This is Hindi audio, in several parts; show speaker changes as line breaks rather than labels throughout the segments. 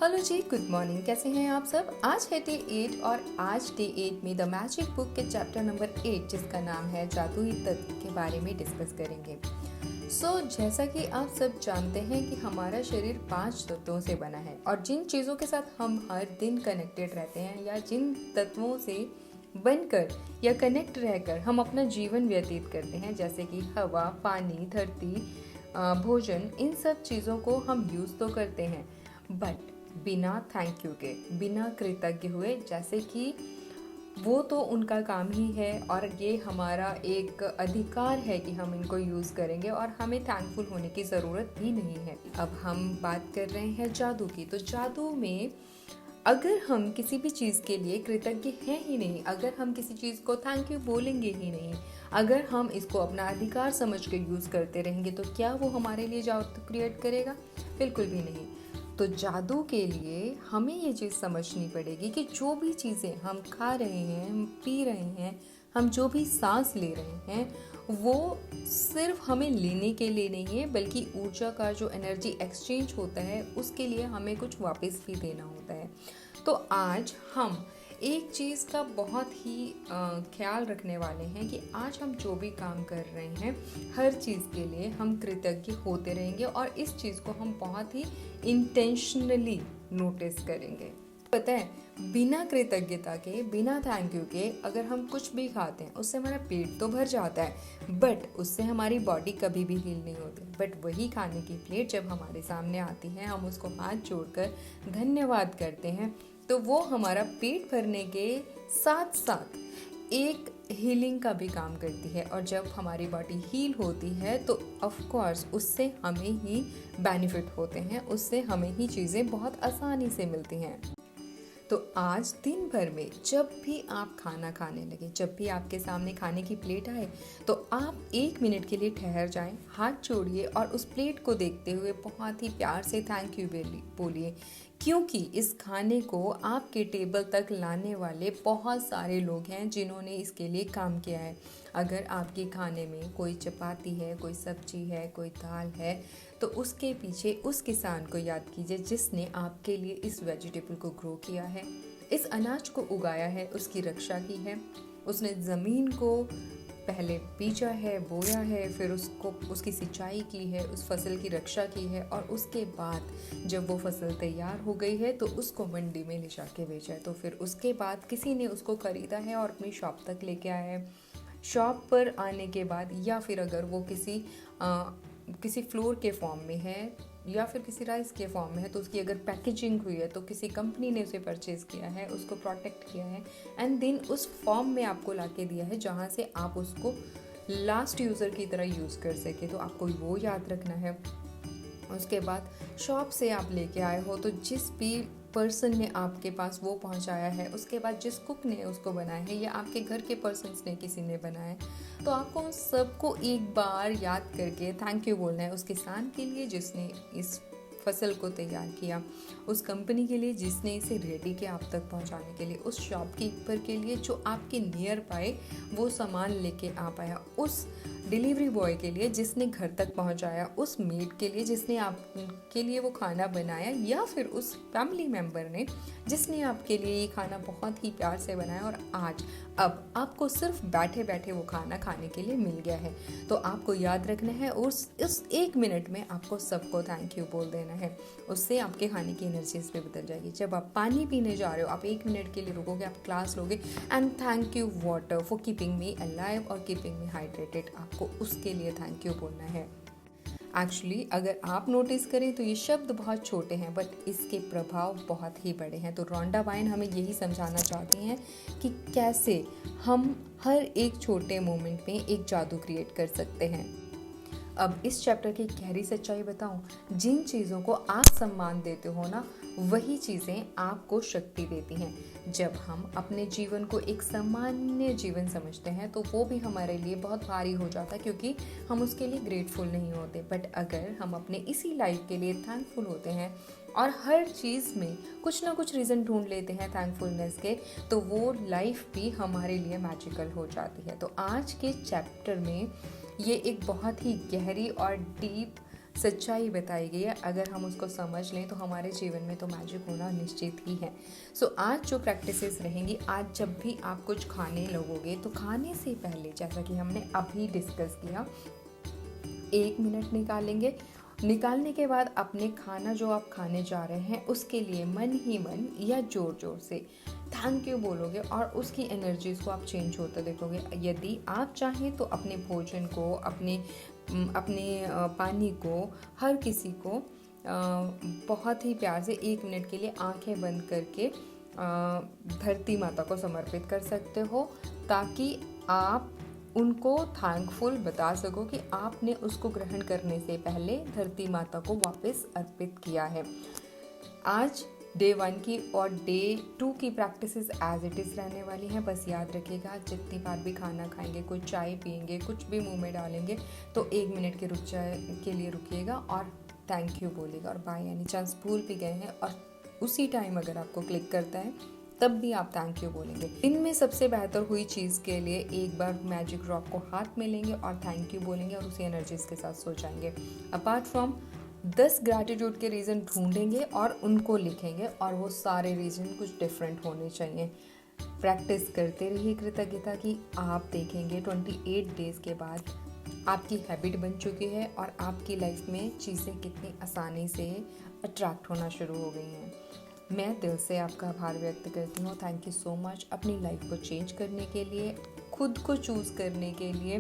हेलो जी, गुड मॉर्निंग। कैसे हैं आप सब। आज है डे 8 और आज डे 8 में द मैजिक बुक के चैप्टर नंबर 8 जिसका नाम है जादुई तत्व के बारे में डिस्कस करेंगे। जैसा कि आप सब जानते हैं कि हमारा शरीर 5 तत्वों से बना है और जिन चीज़ों के साथ हम हर दिन कनेक्टेड रहते हैं या जिन तत्वों से बनकर या कनेक्ट रहकर हम अपना जीवन व्यतीत करते हैं, जैसे कि हवा, पानी, धरती, भोजन, इन सब चीज़ों को हम यूज़ तो करते हैं बट बिना थैंक यू के, बिना कृतज्ञ हुए, जैसे कि वो तो उनका काम ही है और ये हमारा एक अधिकार है कि हम इनको यूज़ करेंगे और हमें थैंकफुल होने की ज़रूरत भी नहीं है। अब हम बात कर रहे हैं जादू की। तो जादू में अगर हम किसी भी चीज़ के लिए कृतज्ञ हैं ही नहीं, अगर हम किसी चीज़ को थैंक यू बोलेंगे ही नहीं, अगर हम इसको अपना अधिकार समझ के यूज़ करते रहेंगे, तो क्या वो हमारे लिए जादू क्रिएट करेगा? बिल्कुल भी नहीं। तो जादू के लिए हमें ये चीज़ समझनी पड़ेगी कि जो भी चीज़ें हम खा रहे हैं, हम पी रहे हैं, हम जो भी सांस ले रहे हैं, वो सिर्फ हमें लेने के लिए नहीं है, बल्कि ऊर्जा का जो एनर्जी एक्सचेंज होता है उसके लिए हमें कुछ वापस भी देना होता है। तो आज हम एक चीज़ का बहुत ही ख्याल रखने वाले हैं कि आज हम जो भी काम कर रहे हैं, हर चीज़ के लिए हम कृतज्ञ होते रहेंगे और इस चीज़ को हम बहुत ही इंटेंशनली नोटिस करेंगे। पता है, बिना कृतज्ञता के, बिना थैंक यू के अगर हम कुछ भी खाते हैं, उससे हमारा पेट तो भर जाता है बट उससे हमारी बॉडी कभी भी हील नहीं होती। बट वही खाने की प्लेट जब हमारे सामने आती है, हम उसको हाथ जोड़कर धन्यवाद करते हैं, तो वो हमारा पेट भरने के साथ साथ एक हीलिंग का भी काम करती है। और जब हमारी बॉडी हील होती है तो ऑफ कोर्स उससे हमें ही बेनिफिट होते हैं, उससे हमें ही चीज़ें बहुत आसानी से मिलती हैं। तो आज दिन भर में जब भी आप खाना खाने लगे, जब भी आपके सामने खाने की प्लेट आए, तो आप 1 मिनट के लिए ठहर जाएं, हाथ जोड़िए और उस प्लेट को देखते हुए बहुत ही प्यार से थैंक यू बोलिए, क्योंकि इस खाने को आपके टेबल तक लाने वाले बहुत सारे लोग हैं जिन्होंने इसके लिए काम किया है। अगर आपके खाने में कोई चपाती है, कोई सब्जी है, कोई दाल है, तो उसके पीछे उस किसान को याद कीजिए जिसने आपके लिए इस वेजिटेबल को ग्रो किया है, इस अनाज को उगाया है, उसकी रक्षा की है। उसने ज़मीन को पहले बीजा है, बोया है, फिर उसको उसकी सिंचाई की है, उस फसल की रक्षा की है और उसके बाद जब वो फसल तैयार हो गई है तो उसको मंडी में ले जाके बेचा है। तो फिर उसके बाद किसी ने उसको ख़रीदा है और अपनी शॉप तक लेके आया है। शॉप पर आने के बाद, या फिर अगर वो किसी फ्लोर के फॉर्म में है या फिर किसी राइस के फॉर्म में है, तो उसकी अगर पैकेजिंग हुई है तो किसी कंपनी ने उसे परचेज़ किया है, उसको प्रोटेक्ट किया है एंड देन उस फॉर्म में आपको लाके दिया है जहाँ से आप उसको लास्ट यूज़र की तरह यूज़ कर सके। तो आपको वो याद रखना है। उसके बाद शॉप से आप लेके आए हो तो जिस भी पर्सन ने आपके पास वो पहुंचाया है, उसके बाद जिस कुक ने उसको बनाया है या आपके घर के पर्सन्स ने किसी ने बनाया है, तो आपको उन सबको एक बार याद करके थैंक यू बोलना है। उस किसान के लिए जिसने इस फसल को तैयार किया, उस कंपनी के लिए जिसने इसे रेडी किया आप तक पहुंचाने के लिए, उस शॉपकीपर के लिए जो आपके नियर बाय वो सामान लेके आ पाया, उस डिलीवरी बॉय के लिए जिसने घर तक पहुंचाया, उस मेड के लिए जिसने आपके लिए वो खाना बनाया, या फिर उस फैमिली मेम्बर ने जिसने आपके लिए ये खाना बहुत ही प्यार से बनाया और आज अब आपको सिर्फ बैठे बैठे वो खाना खाने के लिए मिल गया है। तो आपको याद रखना है, उस 1 मिनट में आपको सबको थैंक यू बोल देना है। उससे आपके खाने की एनर्जी इस पर बदल जाएगी। जब आप पानी पीने जा रहे हो, आप 1 मिनट के लिए रुकोगे, आप क्लास लोगे and thank you water for keeping me alive और कीपिंग मी हाइड्रेटेड, आपको उसके लिए थैंक यू बोलना है। एक्चुअली अगर आप नोटिस करें तो ये शब्द बहुत छोटे हैं बट इसके प्रभाव बहुत ही बड़े हैं। तो रोंडा बाइन हमें यही समझाना चाहती हैं कि कैसे हम हर एक छोटे मोमेंट में एक जादू क्रिएट कर सकते हैं। अब इस चैप्टर की गहरी सच्चाई बताऊं, जिन चीज़ों को आप सम्मान देते हो ना, वही चीज़ें आपको शक्ति देती हैं। जब हम अपने जीवन को एक सामान्य जीवन समझते हैं तो वो भी हमारे लिए बहुत भारी हो जाता है, क्योंकि हम उसके लिए ग्रेटफुल नहीं होते। बट अगर हम अपने इसी लाइफ के लिए थैंकफुल होते हैं और हर चीज़ में कुछ ना कुछ रीज़न ढूंढ लेते हैं थैंकफुलनेस के, तो वो लाइफ भी हमारे लिए मैजिकल हो जाती है। तो आज के चैप्टर में ये एक बहुत ही गहरी और डीप सच्चाई बताई गई है, अगर हम उसको समझ लें तो हमारे जीवन में तो मैजिक होना निश्चित ही है। सो आज जो प्रैक्टिसेस रहेंगी, आज जब भी आप कुछ खाने लगोगे तो खाने से पहले, जैसा कि हमने अभी डिस्कस किया, 1 मिनट निकालेंगे। निकालने के बाद अपने खाना जो आप खाने जा रहे हैं उसके लिए मन ही मन या ज़ोर ज़ोर से थैंक यू बोलोगे और उसकी एनर्जीज़ को आप चेंज होते देखोगे। यदि आप चाहें तो अपने भोजन को, अपने पानी को, हर किसी को बहुत ही प्यार से 1 मिनट के लिए आंखें बंद करके धरती माता को समर्पित कर सकते हो, ताकि आप उनको थैंकफुल बता सको कि आपने उसको ग्रहण करने से पहले धरती माता को वापस अर्पित किया है। आज डे 1 की और डे 2 की प्रैक्टिसेस एज इट इज़ रहने वाली हैं। बस याद रखिएगा, जितनी बार भी खाना खाएंगे, कोई चाय पियेंगे, कुछ भी मुंह में डालेंगे, तो 1 मिनट के लिए रुकिएगा और थैंक यू बोलिएगा। और बाय एनी चांस भूल भी गए हैं और उसी टाइम अगर आपको क्लिक करता है, तब भी आप थैंक यू बोलेंगे। इनमें सबसे बेहतर हुई चीज़ के लिए एक बार मैजिक ड्रॉप को हाथ में लेंगे और थैंक यू बोलेंगे और उसी एनर्जीज के साथ सो जाएंगे। अपार्ट फ्रॉम 10 ग्रैटिट्यूड के रीज़न ढूंढेंगे और उनको लिखेंगे, और वो सारे रीज़न कुछ डिफरेंट होने चाहिए। प्रैक्टिस करते रहिए कृतज्ञता की। आप देखेंगे 28 डेज़ के बाद आपकी हैबिट बन चुकी है और आपकी लाइफ में चीज़ें कितनी आसानी से अट्रैक्ट होना शुरू हो गई हैं। मैं दिल से आपका आभार व्यक्त करती हूँ। थैंक यू सो मच अपनी लाइफ को चेंज करने के लिए, खुद को चूज़ करने के लिए,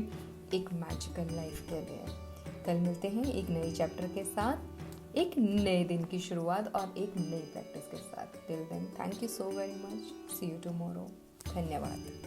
एक मैजिकल लाइफ के लिए। कल मिलते हैं एक नए चैप्टर के साथ, एक नए दिन की शुरुआत और एक नई प्रैक्टिस के साथ। Till then, thank you so very much. See you tomorrow. धन्यवाद।